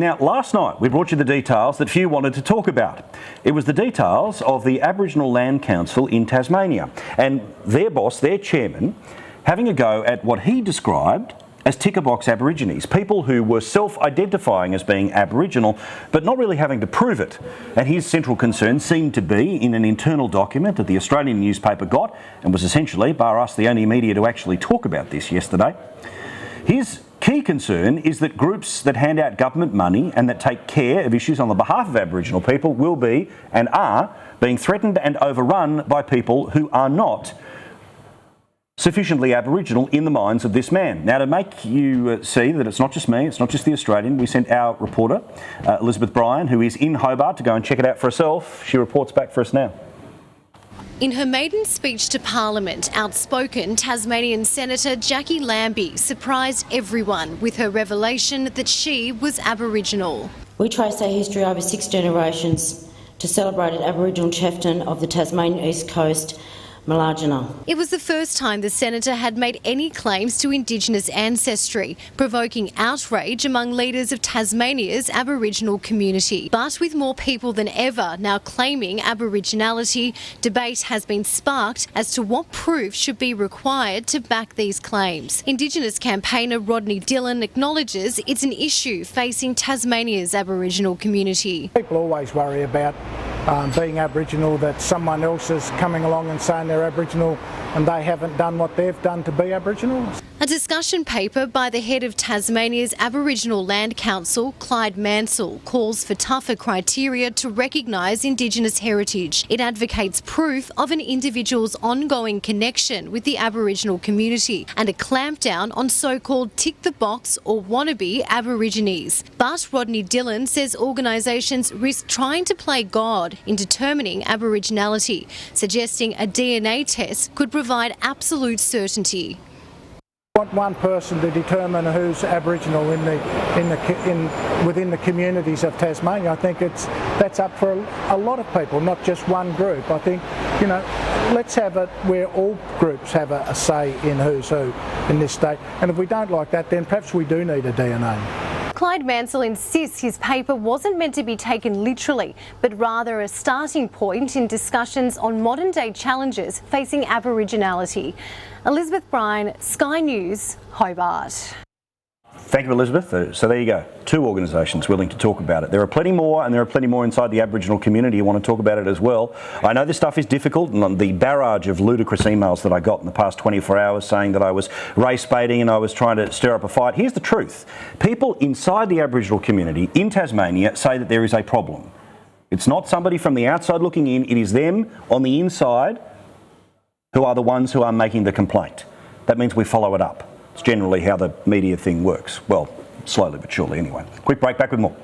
Now, last night we brought you the details that few wanted to talk about. It was the details of the Aboriginal Land Council in Tasmania and their boss, their chairman, having a go at what he described as ticker box Aborigines, people who were self-identifying as being Aboriginal but not really having to prove it. And his central concern seemed to be in an internal document that the Australian newspaper got and was essentially, bar us, the only media to actually talk about this yesterday. His key concern is that groups that hand out government money and that take care of issues on the behalf of Aboriginal people will be and are being threatened and overrun by people who are not sufficiently Aboriginal in the minds of this man. Now, to make you see that it's not just me, it's not just the Australian, we sent our reporter, Elizabeth Bryan, who is in Hobart, to go and check it out for herself. She reports back for us now. In her maiden speech to Parliament, outspoken Tasmanian Senator Jackie Lambie surprised everyone with her revelation that she was Aboriginal. We trace our history over 6 generations to celebrate Aboriginal chieftain of the Tasmanian East Coast, Malagina. It was the first time the Senator had made any claims to Indigenous ancestry, provoking outrage among leaders of Tasmania's Aboriginal community. But with more people than ever now claiming Aboriginality, debate has been sparked as to what proof should be required to back these claims. Indigenous campaigner Rodney Dillon acknowledges it's an issue facing Tasmania's Aboriginal community. People always worry about being Aboriginal, that someone else is coming along and saying they're Aboriginal and they haven't done what they've done to be Aboriginal. A discussion paper by the head of Tasmania's Aboriginal Land Council, Clyde Mansell, calls for tougher criteria to recognise Indigenous heritage. It advocates proof of an individual's ongoing connection with the Aboriginal community and a clampdown on so-called tick-the-box or wannabe Aborigines. But Rodney Dillon says organisations risk trying to play God in determining Aboriginality, suggesting a DNA test could provide absolute certainty. Want one person to determine who's Aboriginal within the communities of Tasmania. I think that's up for a lot of people, not just one group. I think, let's have it where all groups have a say in who's who in this state. And if we don't like that, then perhaps we do need a DNA. Clyde Mansell insists his paper wasn't meant to be taken literally, but rather a starting point in discussions on modern-day challenges facing Aboriginality. Elizabeth Bryan, Sky News, Hobart. Thank you, Elizabeth. So there you go. 2 organisations willing to talk about it. There are plenty more, and there are plenty more inside the Aboriginal community who want to talk about it as well. I know this stuff is difficult, and the barrage of ludicrous emails that I got in the past 24 hours saying that I was race baiting and I was trying to stir up a fight. Here's the truth. People inside the Aboriginal community in Tasmania say that there is a problem. It's not somebody from the outside looking in. It is them on the inside who are the ones who are making the complaint. That means we follow it up. It's generally how the media thing works. Well, slowly but surely anyway. Quick break, back with more.